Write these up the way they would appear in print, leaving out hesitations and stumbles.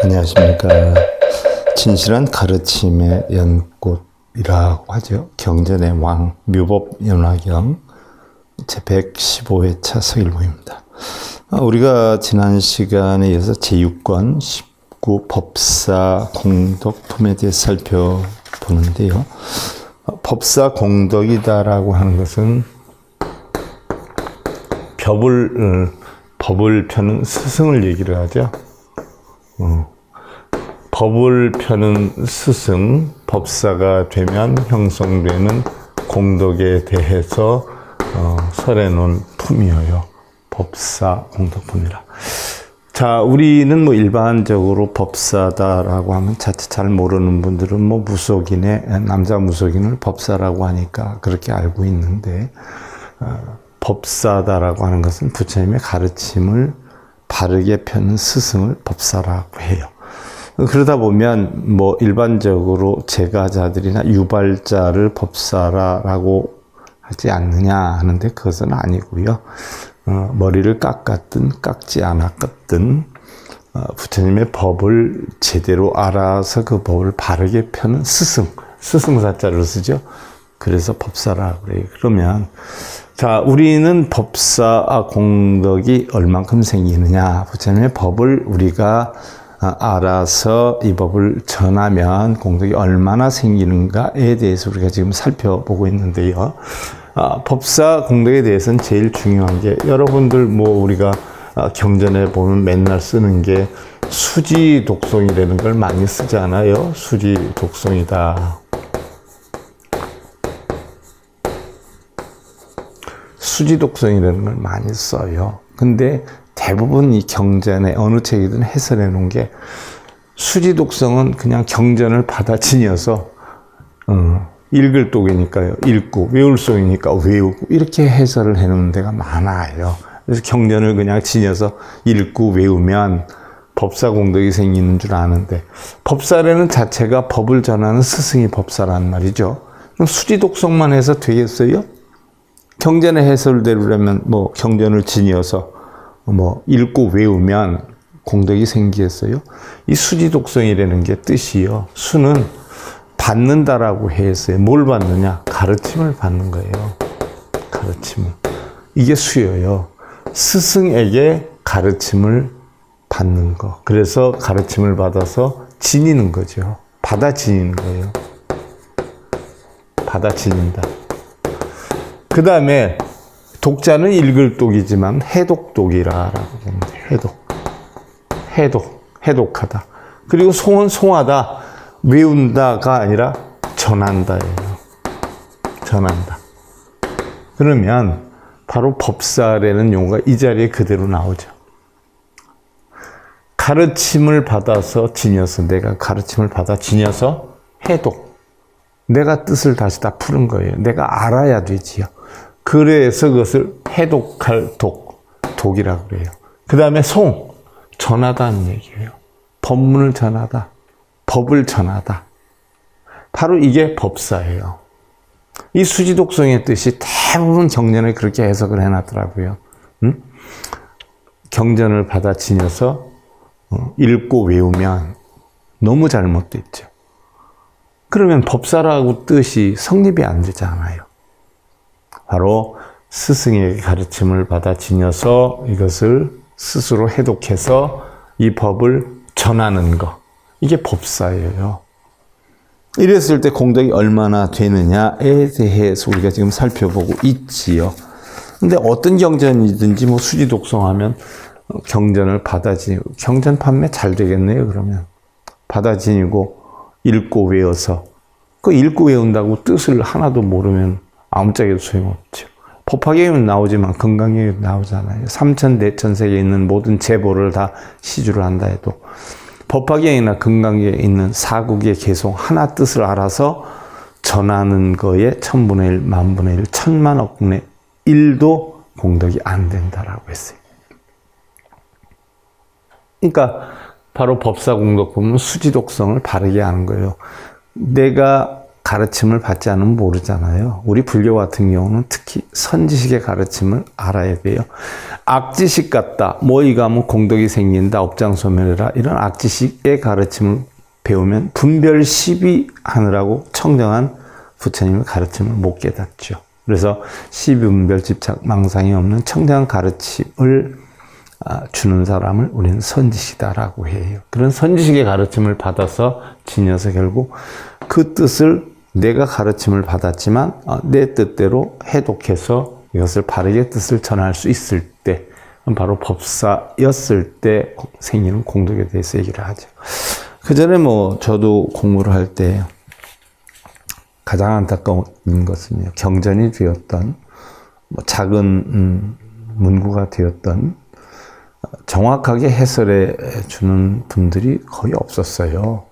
안녕하십니까. 진실한 가르침의 연꽃이라고 하죠. 경전의 왕, 묘법연화경 제115회차 서일보입니다. 우리가 지난 시간에 이어서 제6권 19 법사 공덕품에 대해 살펴보는데요. 법사 공덕이다라고 하는 것은 법을 펴는 스승을 얘기를 하죠. 법을 펴는 스승, 법사가 되면 형성되는 공덕에 대해서 설해놓은 품이어요. 법사 공덕품이라. 자, 우리는 일반적으로 법사다라고 하면 자칫 잘 모르는 분들은 무속인의 남자 무속인을 법사라고 하니까 그렇게 알고 있는데, 법사다라고 하는 것은 부처님의 가르침을 바르게 펴는 스승을 법사라고 해요. 그러다 보면 일반적으로 제가자들이나 유발자를 법사라고 하지 않느냐 하는데 그것은 아니고요. 머리를 깎았든 깎지 않았든 부처님의 법을 제대로 알아서 그 법을 바르게 펴는 스승사자를 쓰죠. 그래서 법사라고 그래요. 그러면 자, 우리는 법사 공덕이 얼만큼 생기느냐, 부처님의 법을 우리가 알아서 이 법을 전하면 공덕이 얼마나 생기는가에 대해서 우리가 지금 살펴보고 있는데요. 법사 공덕에 대해서는 제일 중요한 게, 여러분들 우리가 경전에 보면 맨날 쓰는 게 수지 독송이라는 걸 많이 쓰잖아요. 수지 독송이다. 수지 독송이라는 걸 많이 써요. 근데 대부분 이 경전에 어느 책이든 해설해 놓은 게, 수지 독성은 그냥 경전을 받아 지녀서 읽을 독이니까요 읽고, 외울 속이니까 외우고, 이렇게 해설을 해 놓은 데가 많아요. 그래서 경전을 그냥 지녀서 읽고 외우면 법사 공덕이 생기는 줄 아는데, 법사라는 자체가 법을 전하는 스승이 법사란 말이죠. 그럼 수지 독성만 해서 되겠어요? 경전의 해설대로라면 경전을 지녀서 읽고 외우면 공덕이 생기겠어요? 이 수지 독성이라는 게 뜻이요. 수는 받는다라고 했어요. 뭘 받느냐? 가르침을 받는 거예요. 가르침을. 이게 수예요. 스승에게 가르침을 받는 거. 그래서 가르침을 받아서 지니는 거죠. 받아 지니는 거예요. 받아 지닌다. 그 다음에 독자는 읽을 독이지만 해독독이라고 봅니다. 해독하다. 그리고 송은 송하다, 외운다가 아니라 전한다예요. 전한다. 그러면 바로 법사라는 용어가 이 자리에 그대로 나오죠. 가르침을 받아서 지녀서, 내가 가르침을 받아 지녀서 해독. 내가 뜻을 다시 다 푸는 거예요. 내가 알아야 되지요. 그래서 그것을 해독할 독이라고 그래요. 그 다음에 전하다는 얘기예요. 법문을 전하다, 법을 전하다. 바로 이게 법사예요. 이 수지독성의 뜻이 대부분 경전에 그렇게 해석을 해놨더라고요. 경전을 받아 지녀서 읽고 외우면 너무 잘못됐죠. 그러면 법사라고 뜻이 성립이 안 되잖아요. 바로 스승의 가르침을 받아 지녀서 이것을 스스로 해독해서 이 법을 전하는 거. 이게 법사예요. 이랬을 때 공덕이 얼마나 되느냐에 대해서 우리가 지금 살펴보고 있지요. 근데 어떤 경전이든지 수지 독송하면 경전을 받아 지니고, 경전 판매 잘 되겠네요, 그러면. 받아 지니고 읽고 외워서, 읽고 외운다고 뜻을 하나도 모르면 아무짝에도 소용없죠. 법화경에는 나오지만 건강경에도 나오잖아요. 삼천 대천세계에 있는 모든 제보를 다 시주를 한다 해도 법화경이나 건강경에 있는 사국의 개송 하나 뜻을 알아서 전하는 거에 천분의 일, 만분의 일, 천만억분의 1도 공덕이 안 된다라고 했어요. 그러니까 바로 법사 공덕 보면 수지독성을 바르게 하는 거예요. 내가 가르침을 받지 않으면 모르잖아요. 우리 불교 같은 경우는 특히 선지식의 가르침을 알아야 돼요. 악지식 같다. 뭐 이거 하면 공덕이 생긴다. 업장소멸이라. 이런 악지식의 가르침을 배우면 분별 시비 하느라고 청정한 부처님의 가르침을 못 깨닫죠. 그래서 시비분별 집착 망상이 없는 청정한 가르침을 주는 사람을 우리는 선지식이다라고 해요. 그런 선지식의 가르침을 받아서 지녀서 결국 그 뜻을 내가 가르침을 받았지만 내 뜻대로 해독해서 이것을 바르게 뜻을 전할 수 있을 때 바로 법사였을 때 생기는 공덕에 대해서 얘기를 하죠. 그 전에 뭐 저도 공부를 할 때 가장 안타까운 것은요, 경전이 되었던 작은 문구가 되었던 정확하게 해설해 주는 분들이 거의 없었어요.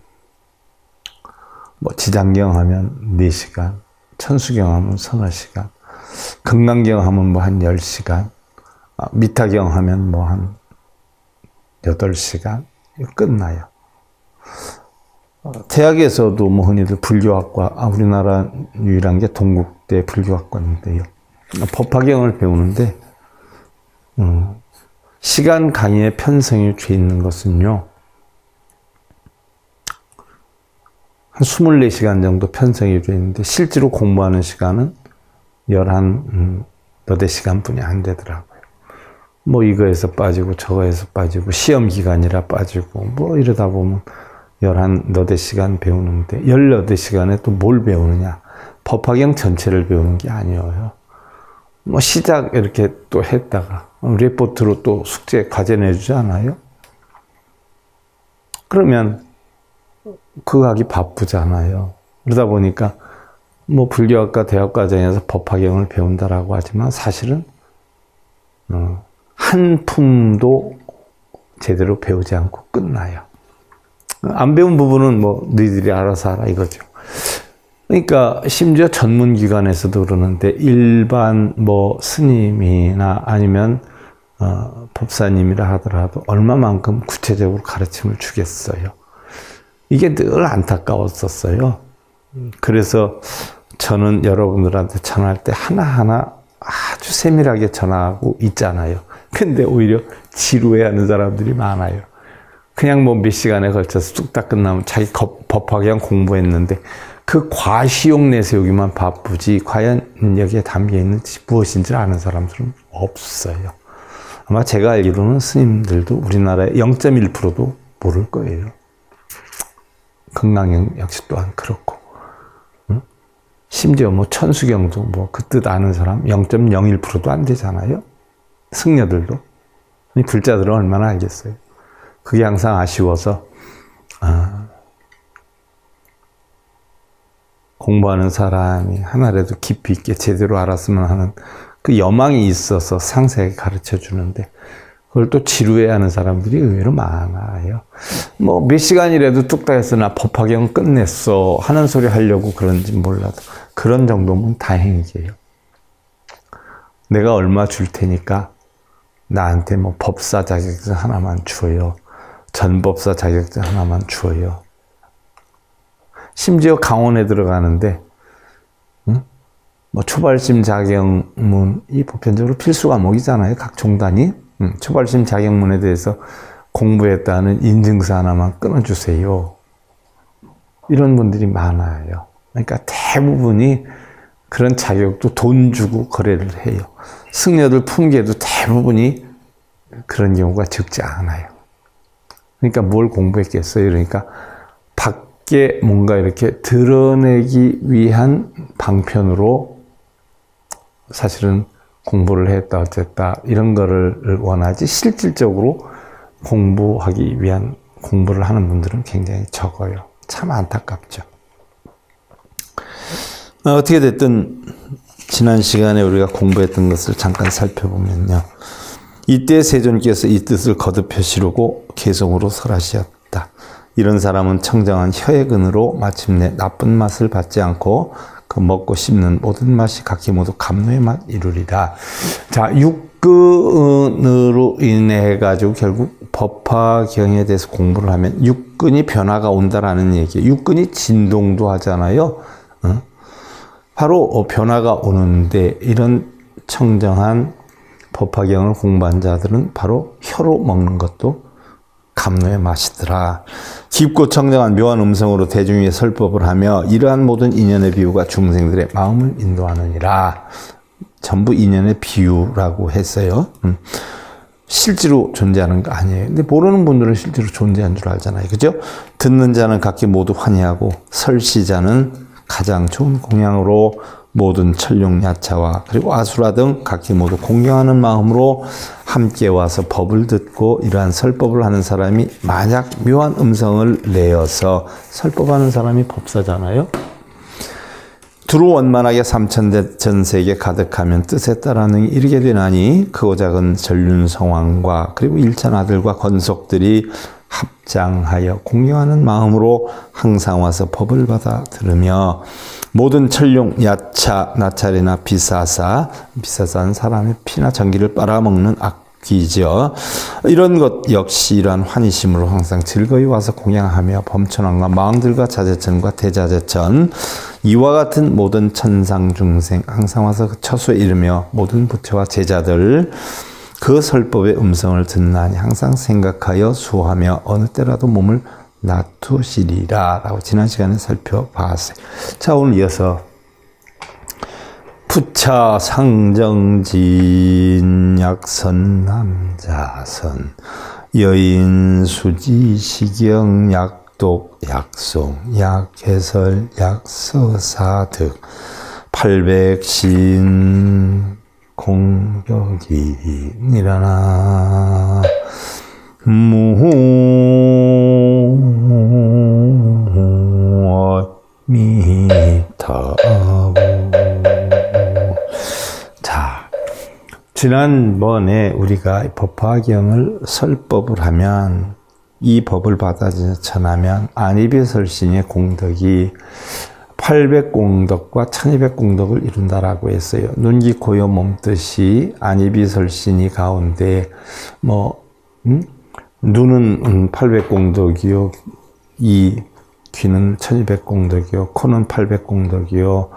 뭐 지장경 하면 4시간, 천수경 하면 서너 시간, 금강경 하면 뭐 한 10시간, 미타경 하면 뭐 한 8시간 끝나요. 대학에서도 뭐 흔히들 불교학과, 우리나라 유일한 게 동국대 불교학과인데요. 법화경을 배우는데 시간 강의에 편성이 돼 있는 것은요, 한 24시간 정도 편성이 돼 있는데 실제로 공부하는 시간은 11-너댓 시간뿐이 안 되더라고요. 뭐 이거에서 빠지고 저거에서 빠지고 시험 기간이라 빠지고 뭐 이러다 보면 11-너댓 시간 배우는데 18시간에 또 뭘 배우느냐? 법화경 전체를 배우는 게 아니에요. 뭐 시작 이렇게 또 했다가 레포트로 또 숙제 과제 내주지 않아요? 그러면 그거 하기 바쁘잖아요. 그러다 보니까 뭐 불교학과 대학 과정에서 법화경을 배운다라고 하지만 사실은 한 품도 제대로 배우지 않고 끝나요. 안 배운 부분은 뭐 너희들이 알아서 알아 이거죠. 그러니까 심지어 전문기관에서도 그러는데 일반 뭐 스님이나 아니면 법사님이라 하더라도 얼마만큼 구체적으로 가르침을 주겠어요. 이게 늘 안타까웠었어요. 그래서 저는 여러분들한테 전할 때 하나하나 아주 세밀하게 전하고 있잖아요. 근데 오히려 지루해하는 사람들이 많아요. 그냥 뭐 몇 시간에 걸쳐서 뚝딱 끝나면 자기 법화경 공부했는데 그 과시욕 내세우기만 바쁘지 과연 여기에 담겨있는 무엇인지 아는 사람들은 없어요. 아마 제가 알기로는 스님들도 우리나라의 0.1%도 모를 거예요. 금강경 역시 또한 그렇고, 심지어 뭐 천수경도 뭐 그 뜻 아는 사람 0.01%도 안 되잖아요. 승려들도. 불자들은 얼마나 알겠어요. 그게 항상 아쉬워서 공부하는 사람이 하나라도 깊이 있게 제대로 알았으면 하는 그 여망이 있어서 상세하게 가르쳐 주는데 그걸 또 지루해하는 사람들이 의외로 많아요. 뭐 몇 시간이라도 뚝딱 해서 나 법화경 끝냈어 하는 소리 하려고 그런지 몰라도 그런 정도면 다행이에요. 내가 얼마 줄 테니까 나한테 뭐 법사 자격증 하나만 줘요. 전법사 자격증 하나만 줘요. 심지어 강원에 들어가는데 뭐 초발심 자격문이 보편적으로 필수 과목이잖아요. 각 종단이. 초발심 자격문에 대해서 공부했다는 인증서 하나만 끊어주세요. 이런 분들이 많아요. 그러니까 대부분이 그런 자격도 돈 주고 거래를 해요. 승려들 품계도 대부분이 그런 경우가 적지 않아요. 그러니까 뭘 공부했겠어요? 그러니까 밖에 뭔가 이렇게 드러내기 위한 방편으로 사실은 공부를 했다 어쨌다 이런 거를 원하지 실질적으로 공부하기 위한 공부를 하는 분들은 굉장히 적어요. 참 안타깝죠. 어떻게 됐든 지난 시간에 우리가 공부했던 것을 잠깐 살펴보면요. 이때 세존께서 이 뜻을 거듭하시려고 개성으로 설하시었다. 이런 사람은 청정한 혀의근으로 마침내 나쁜 맛을 받지 않고 그 먹고 씹는 모든 맛이 각기 모두 감노의 맛 이루리라. 자, 육근으로 인해 가지고 결국 법화경에 대해서 공부를 하면 육근이 변화가 온다라는 얘기예요. 육근이 진동도 하잖아요. 바로 변화가 오는데 이런 청정한 법화경을 공부한 자들은 바로 혀로 먹는 것도 감로의 맛이더라. 깊고 청정한 묘한 음성으로 대중에게 설법을 하며 이러한 모든 인연의 비유가 중생들의 마음을 인도하느니라. 전부 인연의 비유라고 했어요. 실제로 존재하는 거 아니에요. 근데 모르는 분들은 실제로 존재한 줄 알잖아요. 그죠? 듣는 자는 각기 모두 환희하고 설시자는 가장 좋은 공양으로 모든 천룡 야차와 그리고 아수라 등 각기 모두 공경하는 마음으로 함께 와서 법을 듣고 이러한 설법을 하는 사람이 만약 묘한 음성을 내어서 설법하는 사람이 법사잖아요. 두루 원만하게 삼천대 전세계 가득하면 뜻에 따라 능히 이르게 되나니 크고 작은 전륜성왕과 그리고 일천 아들과 건속들이 합장하여 공경하는 마음으로 항상 와서 법을 받아 들으며 모든 천룡, 야차, 나찰이나 비사사는 사람의 피나 전기를 빨아먹는 악귀죠. 이런 것 역시 이러한 환희심으로 항상 즐거이 와서 공양하며 범천왕과 망들과 자제천과 대자제천 이와 같은 모든 천상 중생 항상 와서 그 처소에 이르며 모든 부처와 제자들 그 설법의 음성을 듣나니 항상 생각하여 수호하며 어느 때라도 몸을 놔두시리라 라고 지난 시간에 살펴봤어요. 자, 오늘 이어서 부차 상정진 약선 남자선 여인 수지 시경 약독 약송 약해설 약서사득 800신 공격이 일어나 무미타부. 자, 지난번에 우리가 법화경을 설법을 하면 이 법을 받아 전하면 안이비설신의 공덕이 800공덕과 1200공덕을 이룬다라고 했어요. 눈기 고요 몸뜻이 안이비설신이 가운데 눈은 800공덕이요, 이 귀는 1200공덕이요, 코는 800공덕이요,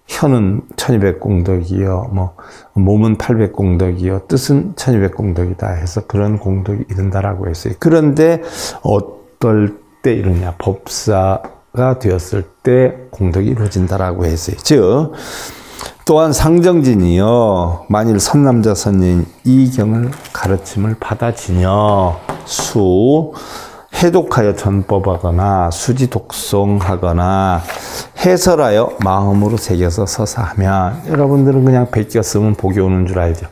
혀는 1200공덕이요, 몸은 800공덕이요, 뜻은 1200공덕이다 해서 그런 공덕이 이른다라고 했어요. 그런데 어떨 때 이러냐? 법사가 되었을 때 공덕이 이루어진다라고 했어요. 즉, 또한 상정진이요 만일 선남자 선인 이 경을 가르침을 받아지며 수 해독하여 전법하거나 수지 독송하거나 해설하여 마음으로 새겨서 서사하면 여러분들은 그냥 베꼈으면 복이 오는 줄 알죠.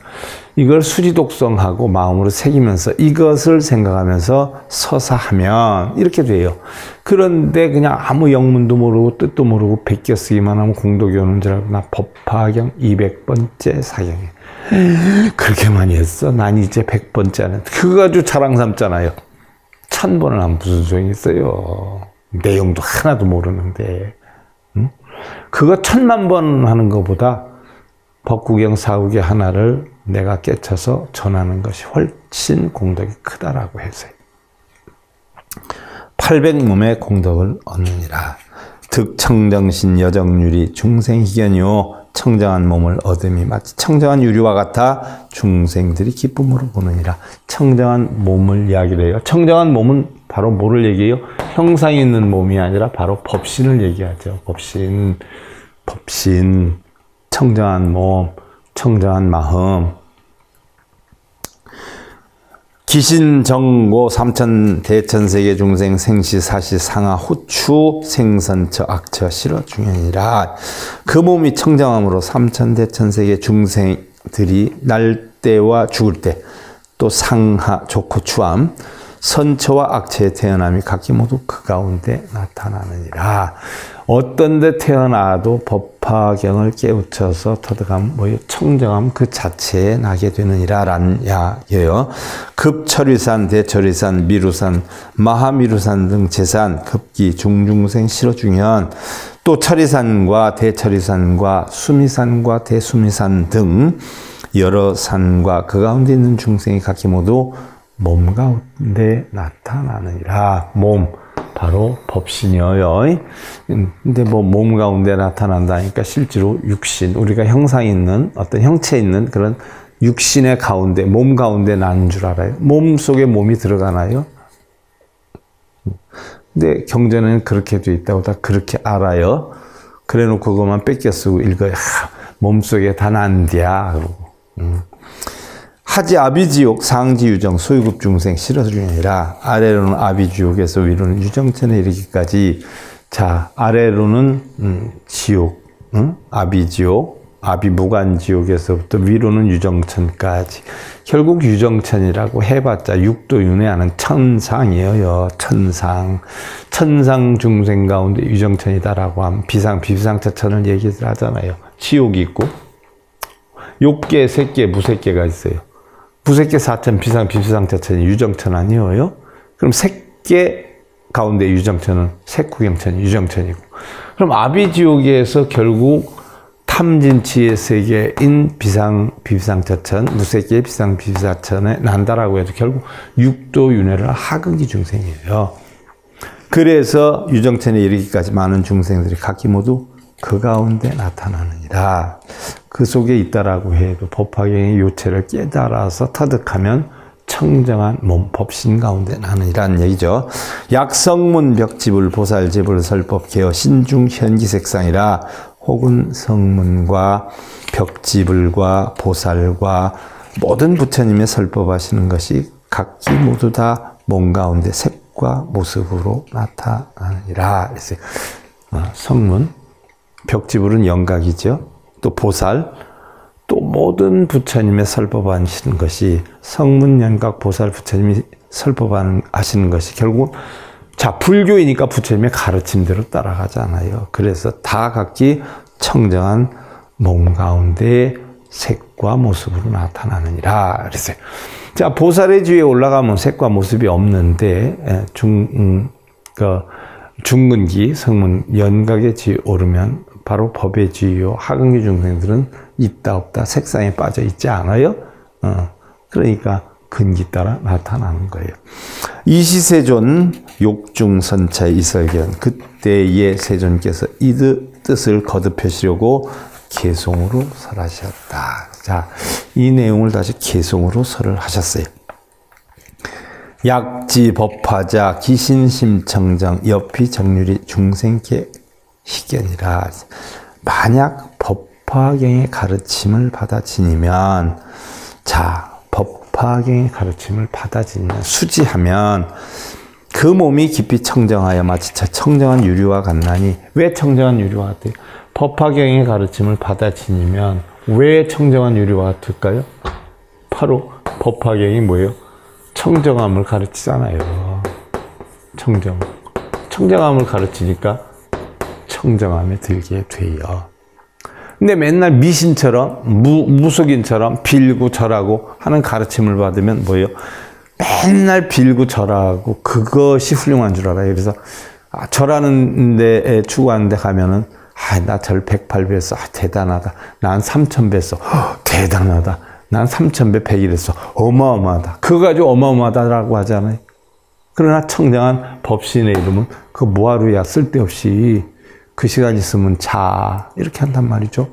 이걸 수지 독송하고 마음으로 새기면서 이것을 생각하면서 서사하면 이렇게 돼요. 그런데 그냥 아무 영문도 모르고 뜻도 모르고 베껴 쓰기만 하면 공덕이 오는 줄 알고 나 법화경 200번째 사경에 그렇게 많이 했어? 난 이제 100번째 안 했어. 그거 가지고 자랑 삼잖아요. 1000번을 하면 무슨 소용이 있어요. 내용도 하나도 모르는데. 응? 그거 1000만 번 하는 것보다 법구경 사후기 하나를 내가 깨쳐서 전하는 것이 훨씬 공덕이 크다라고 했어요. 800몸의 공덕을 얻느니라. 득청정신 여정유리 중생희견이요 청정한 몸을 얻음이 마치 청정한 유리와 같아 중생들이 기쁨으로 보느니라. 청정한 몸을 이야기를 해요. 청정한 몸은 바로 뭐를 얘기해요? 형상이 있는 몸이 아니라 바로 법신을 얘기하죠. 법신, 청정한 몸, 청정한 마음. 기신정고 삼천 대천세계 중생 생시 사시 상하 후추 생선처 악처 실어 중현이라. 그 몸이 청정함으로 삼천 대천세계 중생들이 날 때와 죽을 때 또 상하 좋고 추함 선처와 악처의 태어남이 각기 모두 그 가운데 나타나느니라. 어떤 데 태어나도 법화경을 깨우쳐서 터득함, 청정함 그 자체에 나게 되느니라 라는 이야기예요. 급철위산, 대철위산, 미루산, 마하미루산 등 재산, 급기, 중중생, 실어중현, 또 철위산과 대철위산과 수미산과 대수미산 등 여러 산과 그 가운데 있는 중생이 각기 모두 몸 가운데 나타나느니라. 몸, 바로 법신이어요. 근데 뭐 몸 가운데 나타난다니까 실제로 육신, 우리가 형상 있는 어떤 형체 있는 그런 육신의 가운데, 몸 가운데 나는 줄 알아요? 몸 속에 몸이 들어가나요? 근데 경전에는 그렇게 돼 있다고 다 그렇게 알아요. 그래 놓고 그것만 뺏겨 쓰고 읽어요. 몸속에 다 난디야. 그러고. 하지 아비지옥 상지유정 소유급 중생 실어주니라. 아래로는 아비지옥에서 위로는 유정천에 이르기까지. 자, 아래로는 지옥, 아비지옥, 아비무간지옥에서부터 위로는 유정천까지. 결국 유정천이라고 해봤자 육도 윤회하는 천상이에요. 천상. 천상 중생 가운데 유정천이다라고 하면 비상차천을 얘기하잖아요. 지옥이 있고 욕계, 색계, 무색계가 있어요. 무색계 사천, 비상차천이 유정천 아니에요? 그럼 색계 가운데 유정천은 색구경천이 유정천이고, 그럼 아비지옥에서 결국 탐진치의 세계인 비상차천, 무색계 비상차천에 난다라고 해도 결국 육도 윤회를 하극이 중생이에요. 그래서 유정천에 이르기까지 많은 중생들이 각기 모두 그 가운데 나타나느니라. 그 속에 있다라고 해도 법화경의 요체를 깨달아서 터득하면 청정한 몸 법신 가운데 나느니라는 얘기죠. 약성문 벽지불 보살제불 설법 개어 신중 현기색상이라. 혹은 성문과 벽지불과 보살과 모든 부처님의 설법하시는 것이 각기 모두 다 몸 가운데 색과 모습으로 나타나느니라. 성문, 벽지불은 영각이죠. 또 보살, 또 모든 부처님의 설법하시는 것이 성문, 영각, 보살 부처님이 설법하시는 것이 결국 자, 불교이니까 부처님의 가르침대로 따라가잖아요. 그래서 다 각기 청정한 몸 가운데 색과 모습으로 나타나느니라 그랬어요. 자, 보살의 지위에 올라가면 색과 모습이 없는데 중근기, 성문, 연각의 지위에 오르면 바로 법의 지위요. 하근기 중생들은 있다 없다 색상에 빠져 있지 않아요. 그러니까 근기 따라 나타나는 거예요. 이시세존 욕중선차의 이설견. 그때의 세존께서 이 뜻을 거듭하시려고 개송으로 설하셨다. 자, 이 내용을 다시 개송으로 설을 하셨어요. 약지 법화자 기신심청정 옆이 정률이 중생께 희견이라. 만약 법화경의 가르침을 받아 지니면, 자, 법화경의 가르침을 받아 지니면, 수지하면 그 몸이 깊이 청정하여 마치 청정한 유리와 같나니. 왜 청정한 유리와 같아요? 법화경의 가르침을 받아 지니면 왜 청정한 유리와 같을까요? 바로 법화경이 뭐예요? 청정함을 가르치잖아요. 청정함을 가르치니까 청정함에 들게 돼요. 근데 맨날 미신처럼 무속인처럼 빌고 절하고 하는 가르침을 받으면 뭐예요? 맨날 빌고 절하고 그것이 훌륭한 줄 알아요. 그래서 절하는 데 추구하는 데 가면은 나 절 108배 했어. 대단하다. 난 3000배 했어. 대단하다. 난 3000배 100일 했어. 어마어마하다. 그거 가지고 어마어마하다라고 하잖아요. 그러나 청정한 법신의 이름은 그거 뭐하루야. 쓸데없이 그 시간 있으면 자. 이렇게 한단 말이죠.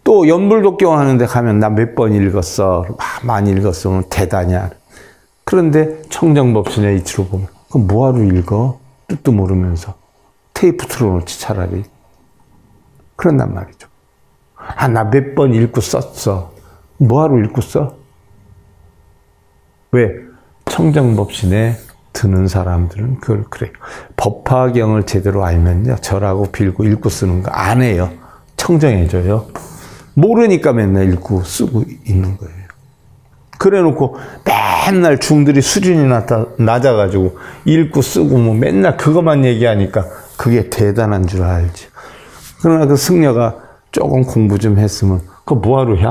또 연불독경 하는데 가면 나 몇 번 읽었어. 많이 읽었으면 대단이야. 그런데 청정법신의 이치로 보면 그거 뭐하러 읽어? 뜻도 모르면서. 테이프 틀어놓지 차라리. 그런단 말이죠. 나 몇 번 읽고 썼어. 뭐하러 읽고 써? 왜? 청정법신에 드는 사람들은 그걸 그래요. 법화경을 제대로 알면요. 절하고 빌고 읽고 쓰는 거 안 해요. 청정해져요. 모르니까 맨날 읽고 쓰고 있는 거예요. 그래 놓고 맨날 중들이 수준이 낮아가지고 읽고 쓰고 뭐 맨날 그것만 얘기하니까 그게 대단한 줄 알지. 그러나 그 승려가 조금 공부 좀 했으면 그거 뭐하러 해?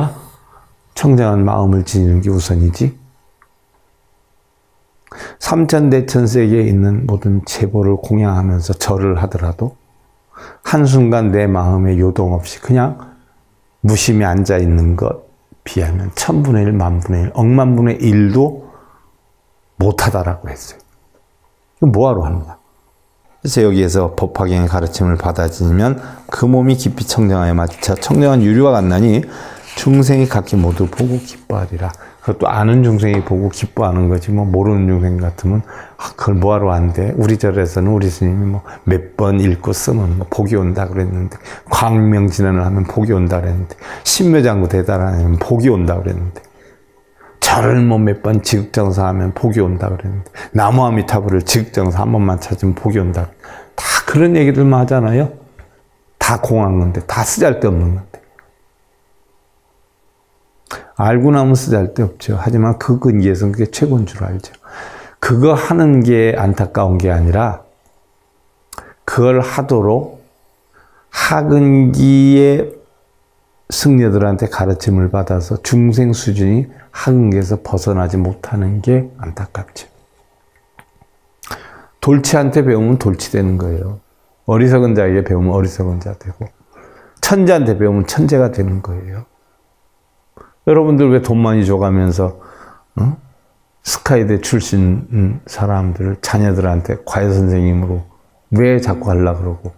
청정한 마음을 지니는 게 우선이지. 삼천대천세계에 있는 모든 제보를 공양하면서 절을 하더라도 한순간 내 마음에 요동 없이 그냥 무심히 앉아있는 것 비하면 1000분의 1, 10,000분의 1, 억만분의 1도 못하다라고 했어요. 이거 뭐하러 하느냐. 그래서 여기에서 법화경의 가르침을 받아들이면 그 몸이 깊이 청정하여 마차 청정한 유리와 같나니 중생이 각기 모두 보고 기뻐하리라. 그것도 아는 중생이 보고 기뻐하는 거지 뭐 모르는 중생 같으면 그걸 뭐하러 한대. 우리 절에서는 우리 스님이 뭐 몇 번 읽고 쓰면 뭐 복이 온다 그랬는데, 광명진언을 하면 복이 온다 그랬는데, 신묘장구 대단하면 복이 온다 그랬는데, 절을 뭐 몇 번 지극정사하면 복이 온다 그랬는데, 나무아미타불을 지극정사 한 번만 찾으면 복이 온다. 다 그런 얘기들만 하잖아요. 다 공한 건데, 다 쓰잘데없는 건데. 알고 나면 쓰잘데없죠. 하지만 그 근기에서는 그게 최고인 줄 알죠. 그거 하는 게 안타까운 게 아니라 그걸 하도록 하근기의 승려들한테 가르침을 받아서 중생 수준이 하근기에서 벗어나지 못하는 게 안타깝죠. 돌치한테 배우면 돌치 되는 거예요. 어리석은 자에게 배우면 어리석은 자 되고, 천재한테 배우면 천재가 되는 거예요. 여러분들 왜 돈 많이 줘가면서 스카이대 출신 사람들 자녀들한테 과외 선생님으로 왜 자꾸 하려고 그러고,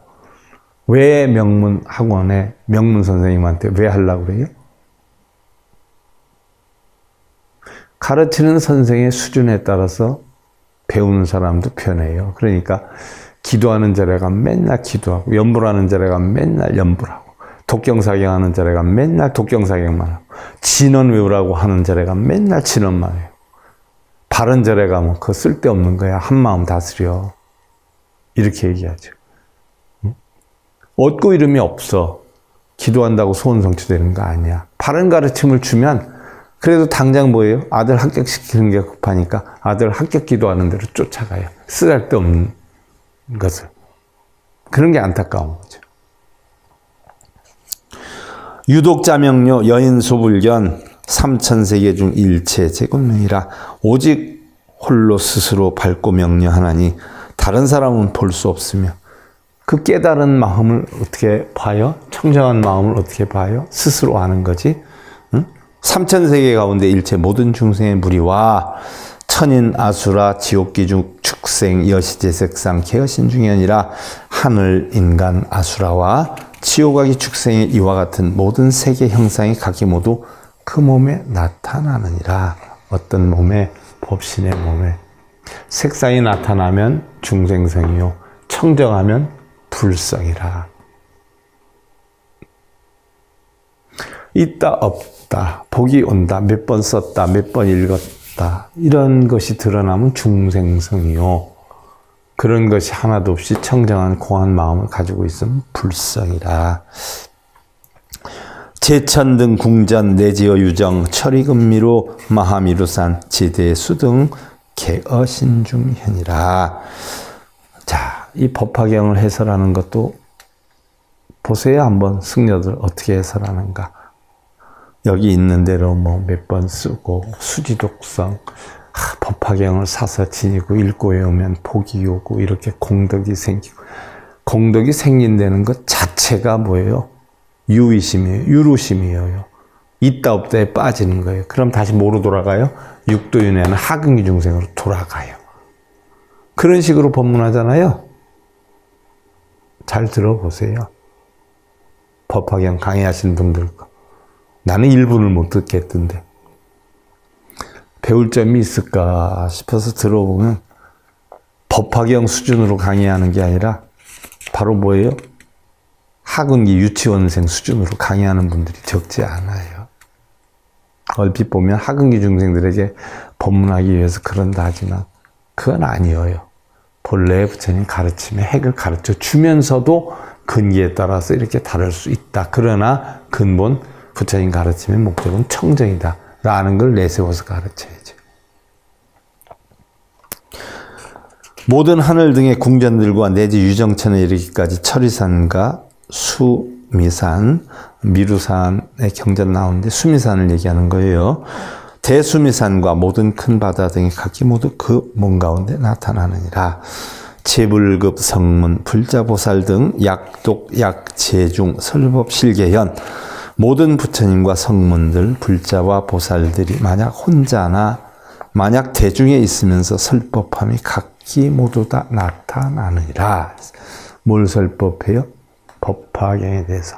왜 명문 학원에 명문 선생님한테 왜 하려고 그래요? 가르치는 선생의 수준에 따라서 배우는 사람도 편해요. 그러니까 기도하는 절에 가면 맨날 기도하고, 연불하는 절에 가면 맨날 연불하고, 독경사경하는 절에 가면 맨날 독경사경만 하고, 진언 외우라고 하는 절에 가면 맨날 진언만 해요. 바른 절에 가면 그거 쓸데없는 거야. 한마음 다스려. 이렇게 얘기하죠. 얻고 이름이 없어. 기도한다고 소원 성취되는 거 아니야. 바른 가르침을 주면 그래도 당장 뭐예요? 아들 합격시키는 게 급하니까 아들 합격 기도하는 대로 쫓아가요. 쓰잘데없는 것을. 그런 게 안타까운 거죠. 유독자명료 여인소불견 삼천세계 중 일체 제군명이라 오직 홀로 스스로 밝고 명료하나니 다른 사람은 볼 수 없으며, 그 깨달은 마음을 어떻게 봐요? 청정한 마음을 어떻게 봐요? 스스로 아는 거지. 응? 삼천세계 가운데 일체 모든 중생의 무리와 천인 아수라 지옥기중 축생 여시제색상 개어신중현이라 하늘 인간 아수라와 지옥아기 축생의 이와 같은 모든 세계 형상이 각기 모두 그 몸에 나타나느니라. 어떤 몸에? 법신의 몸에. 색상이 나타나면 중생성이요, 청정하면 불성이라. 있다 없다, 복이 온다, 몇 번 썼다, 몇 번 읽었다, 이런 것이 드러나면 중생성이요, 그런 것이 하나도 없이 청정한 공한 마음을 가지고 있으면 불성이라. 제천 등 궁전 내지어 유정 철이금미로 마하미루산 지대수 등 개어신중현이라. 자, 이 법화경을 해설하는 것도 보세요. 한번 승려들 어떻게 해설하는가. 여기 있는 대로 뭐 몇 번 쓰고, 수지독성, 법화경을 사서 지니고 읽고 외우면 복이 오고, 이렇게 공덕이 생기고. 공덕이 생긴다는 것 자체가 뭐예요? 유의심이에요. 유루심이에요. 있다 없다에 빠지는 거예요. 그럼 다시 뭐로 돌아가요? 육도윤회는 하근기 중생으로 돌아가요. 그런 식으로 법문하잖아요. 잘 들어보세요. 법화경 강의하신 분들 거. 나는 1분을 못 듣겠던데. 배울 점이 있을까 싶어서 들어보면 법화경 수준으로 강의하는 게 아니라 바로 뭐예요? 하근기 유치원생 수준으로 강의하는 분들이 적지 않아요. 얼핏 보면 하근기 중생들에게 법문하기 위해서 그런다 하지만 그건 아니에요. 본래 부처님 가르침의 핵을 가르쳐 주면서도 근기에 따라서 이렇게 다를 수 있다. 그러나 근본 부처님 가르침의 목적은 청정이다 라는 걸 내세워서 가르쳐야죠. 모든 하늘 등의 궁전들과 내지 유정천에 이르기까지 철이산과 수미산, 미루산의 경전 나오는데 수미산을 얘기하는 거예요. 대수미산과 모든 큰 바다 등이 각기 모두 그 몸 가운데 나타나느니라. 제불급, 성문, 불자보살 등 약독, 약제중, 설법, 실계현 모든 부처님과 성문들, 불자와 보살들이 만약 혼자나 만약 대중에 있으면서 설법함이 각기 모두 다 나타나느니라. 뭘 설법해요? 법화경에 대해서.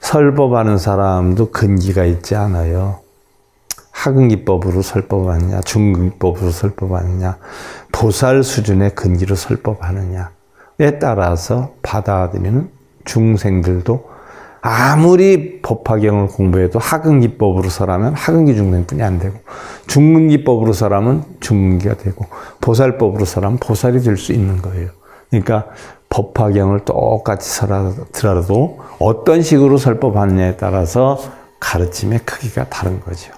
설법하는 사람도 근기가 있지 않아요. 하근기법으로 설법하느냐, 중근기법으로 설법하느냐, 보살 수준의 근기로 설법하느냐에 따라서 받아들이는 중생들도 아무리 법화경을 공부해도 하근기법으로 설하면 하근기 중생뿐이 안 되고, 중근기법으로 설하면 중근기가 되고, 보살법으로 설하면 보살이 될 수 있는 거예요. 그러니까 법화경을 똑같이 설하더라도 어떤 식으로 설법하느냐에 따라서 가르침의 크기가 다른 거죠.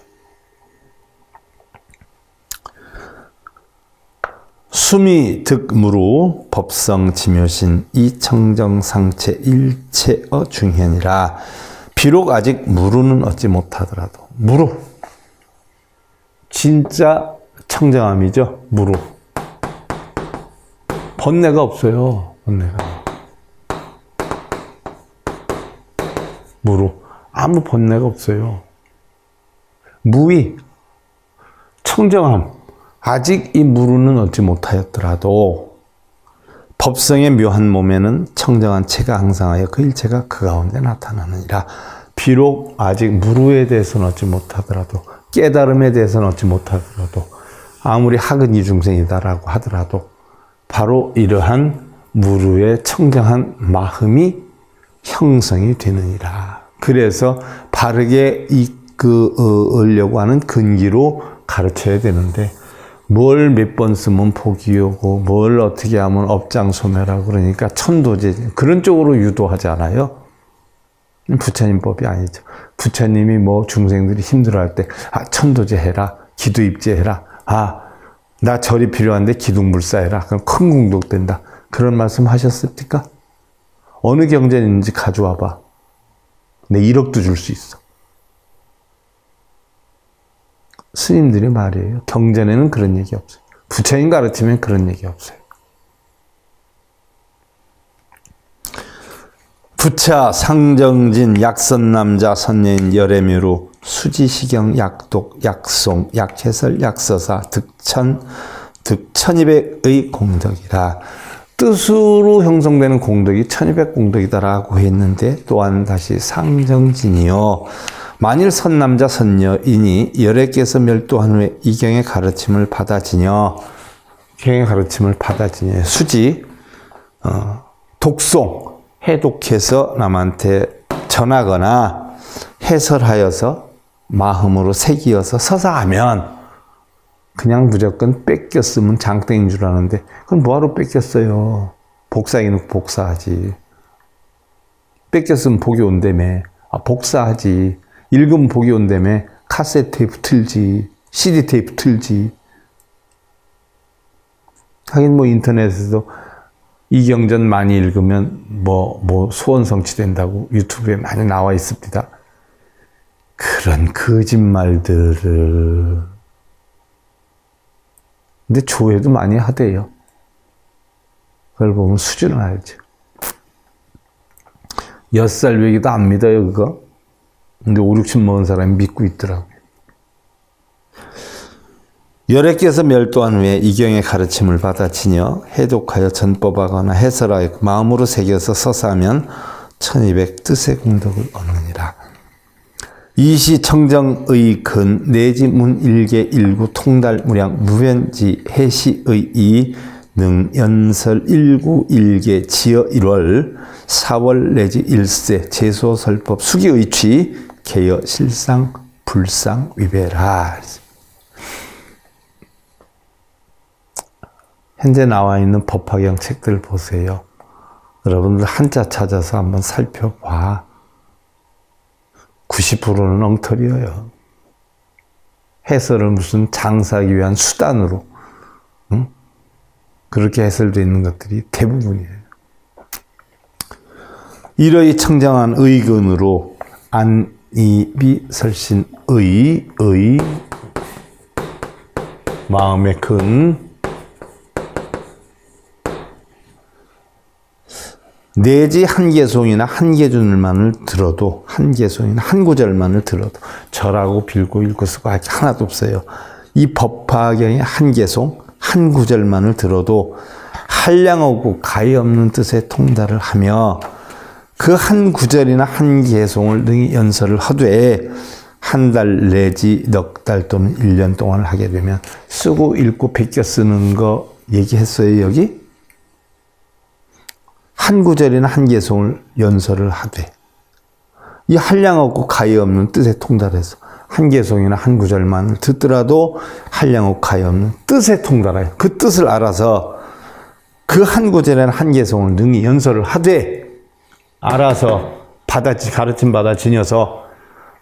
수미 득무로 법성 지묘신 이청정상체 일체의 중현이라. 비록 아직 무루는 얻지 못하더라도, 무루 진짜 청정함이죠. 무루 번뇌가 없어요. 번뇌가. 무루 아무 번뇌가 없어요. 무위 청정함. 아직 이 무루는 얻지 못하였더라도 법성의 묘한 몸에는 청정한 체가 항상하여 그 일체가 그 가운데 나타나느니라. 비록 아직 무루에 대해서는 얻지 못하더라도, 깨달음에 대해서는 얻지 못하더라도, 아무리 하근이 중생이다라고 하더라도 바로 이러한 무루의 청정한 마음이 형성이 되느니라. 그래서 바르게 이끌려고 하는 근기로 가르쳐야 되는데, 뭘 몇 번 쓰면 복이 오고 뭘 어떻게 하면 업장소멸하고 그러니까 천도제 그런 쪽으로 유도하잖아요. 부처님법이 아니죠. 부처님이 뭐 중생들이 힘들어할 때 천도제 해라, 기도입제 해라, 나 절이 필요한데 기둥불사 해라, 그럼 큰 공덕 된다, 그런 말씀 하셨습니까? 어느 경전에 있는지 가져와봐. 내 1억도 줄 수 있어. 스님들의 말이에요. 경전에는 그런 얘기 없어요. 부처님 가르치면 그런 얘기 없어요. 부차 상정진 약선남자 선녀인 열애묘로 수지시경 약독 약송 약해설 약서사 득천 득1200의 공덕이라. 뜻으로 형성되는 공덕이 1200 공덕이다라고 했는데, 또한 다시 상정진이요, 만일 선남자 선녀이니 열애께서 멸도한 후에 이경의 가르침을 받아지녀, 경의 가르침을 받아지녀, 수지 독송 해독해서 남한테 전하거나 해설하여서 마음으로 새기어서 서사하면, 그냥 무조건 뺏겼으면 장땡인 줄 아는데 그건 뭐하러 뺏겼어요? 복사해놓고 복사하지. 뺏겼으면 복이 온다며. 복사하지. 읽으면 복이 온다며. 카세트 테이프 틀지. CD 테이프 틀지. 하긴 뭐 인터넷에서도 이경전 많이 읽으면 뭐 소원 성취된다고 유튜브에 많이 나와 있습니다. 그런 거짓말들을. 근데 조회도 많이 하대요. 그걸 보면 수준을 알죠. 6살 외기도 안 믿어요, 그거. 근데 5, 60 먹은 사람이 믿고 있더라고요. 열애께서 멸도한 후에 이경의 가르침을 받아치며 해독하여 전법하거나 해설하여 마음으로 새겨서 서사하면 1200 뜻의 공덕을 얻느니라. 이시 청정의 근 내지 문일계 일구 통달 무량 무변지 해시의 이 능 연설 일구 일계 지어 1월 4월 내지 일세 제소 설법 수기의 취 개여 실상 불상 위배라. 현재 나와 있는 법화경 책들 보세요. 여러분들 한자 찾아서 한번 살펴봐. 90%는 엉터리예요. 해설을 무슨 장사하기 위한 수단으로 그렇게 해설되어 있는 것들이 대부분이에요. 이러이 청정한 의근으로 안이비 설신의 마음의 근 내지 한 개송이나 한 개줄만을 들어도, 한 개송이나 한 구절만을 들어도 절하고 빌고 읽고 쓰고 할 게 하나도 없어요. 이 법화경의 한 개송, 한 구절만을 들어도 한량없고 가히 없는 뜻에 통달을 하며 그 한 구절이나 한 개송을 능히 연설을 하되 한 달 내지 넉 달 또는 1년 동안 하게 되면 쓰고 읽고 베껴 쓰는 거 얘기했어요, 여기? 한 구절이나 한 개송을 연설을 하되 이 한량없고 가히 없는 뜻에 통달해서 한 개송이나 한 구절만 듣더라도 한량없고 가히 없는 뜻에 통달해요. 그 뜻을 알아서 그 한 구절이나 한 개송을 능히 연설을 하되 알아서 가르침 받아 지녀서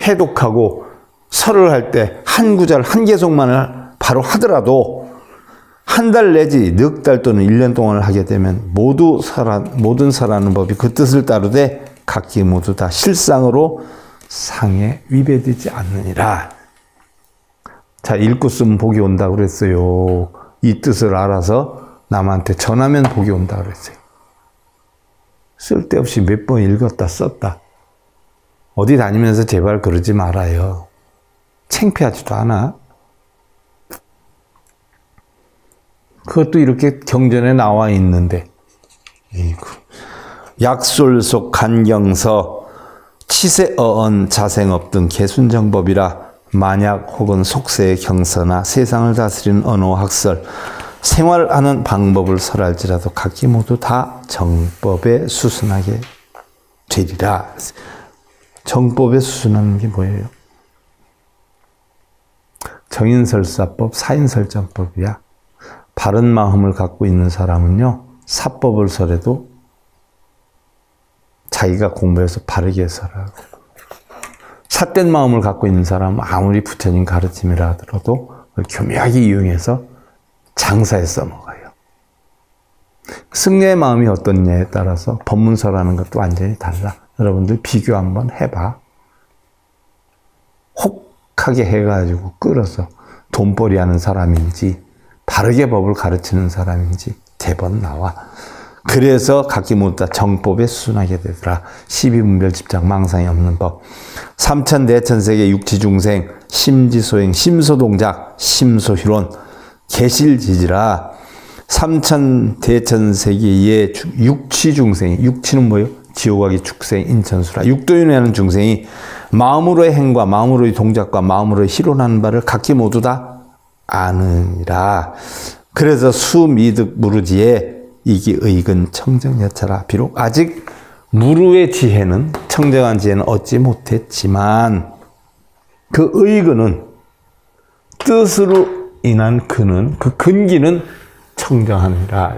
해독하고 설을 할 때 한 구절 한 개송만을 바로 하더라도 한 달 내지 넉 달 또는 1년 동안을 하게 되면 모든 설하는 법이 그 뜻을 따르되 각기 모두 다 실상으로 상에 위배되지 않느니라. 자, 읽고 쓰면 복이 온다고 그랬어요. 이 뜻을 알아서 남한테 전하면 복이 온다고 그랬어요. 쓸데없이 몇 번 읽었다 썼다. 어디 다니면서 제발 그러지 말아요. 창피하지도 않아. 그것도 이렇게 경전에 나와 있는데. 에이구. 약솔속 간경서 치세어언 자생업 등 개순정법이라 만약 혹은 속세의 경서나 세상을 다스리는 언어 학설 생활하는 방법을 설할지라도 각기 모두 다 정법에 수순하게 되리라. 정법에 수순하는 게 뭐예요? 정인설사법, 사인설정법이야. 바른 마음을 갖고 있는 사람은요, 사법을 설해도 자기가 공부해서 바르게 설하고, 삿된 마음을 갖고 있는 사람은 아무리 부처님 가르침이라 하더라도 교묘하게 이용해서 장사에 써먹어요. 승려의 마음이 어떻냐에 따라서 법문설하는 것도 완전히 달라. 여러분들 비교 한번 해봐. 혹하게 해가지고 끌어서 돈벌이 하는 사람인지 바르게 법을 가르치는 사람인지 대번 나와. 그래서 각기 모두 다 정법에 수순하게 되더라. 12분별집작 망상이 없는 법. 삼천대천세계 육치중생 심지소행 심소동작 심소휴론 계실지지라. 삼천대천세계의 육치중생이, 육치는 뭐예요? 지옥하기 축생 인천수라. 육도윤회하는 중생이 마음으로의 행과 마음으로의 동작과 마음으로의 희론하는 바를 각기 모두 다 아느니라. 그래서 수미득 무르지에 이기 의근 청정여차라. 비록 아직 무르의 지혜는, 청정한 지혜는 얻지 못했지만 그 의근은, 뜻으로 인한 근은, 그 근기는 청정하니라.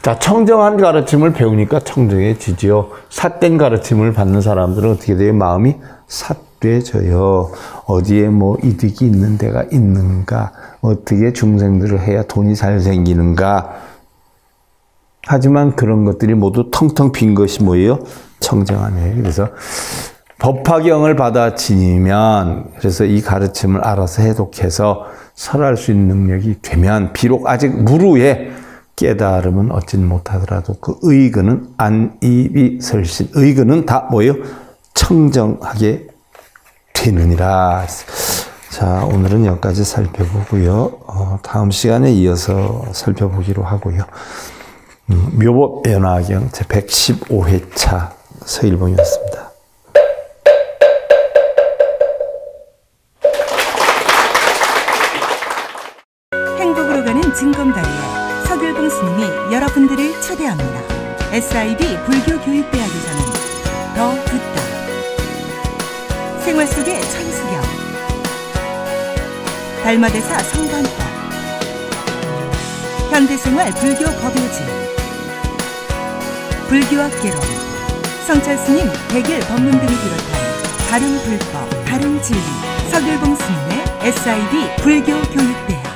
자, 청정한 가르침을 배우니까 청정해지지요. 삿된 가르침을 받는 사람들은 어떻게 돼요? 마음이 삿되져요. 어디에 뭐 이득이 있는 데가 있는가? 어떻게 중생들을 해야 돈이 잘 생기는가? 하지만 그런 것들이 모두 텅텅 빈 것이 뭐예요? 청정하네. 그래서 법화경을 받아 지니면, 그래서 이 가르침을 알아서 해독해서 설할 수 있는 능력이 되면, 비록 아직 무르에 깨달음은 얻진 못하더라도 그 의근은 안이비 설신, 의근은 다 뭐예요? 청정하게 되느니라. 자, 오늘은 여기까지 살펴보고요. 다음 시간에 이어서 살펴보기로 하고요. 묘법 연화경 제115회차 서일봉이었습니다. 행복으로 가는 징검다리에 서길봉 스님이 여러분들을 초대합니다. SIB 불교교육대학에서는 더 듣다, 생활 속의 천수경, 달마대사 성관법, 현대생활 불교 법요지, 불교학 개론, 성찰스님 백일 법문 등을 비롯한 다른 불법, 다른 진리, 서길봉 스님의 SIB 불교교육대학.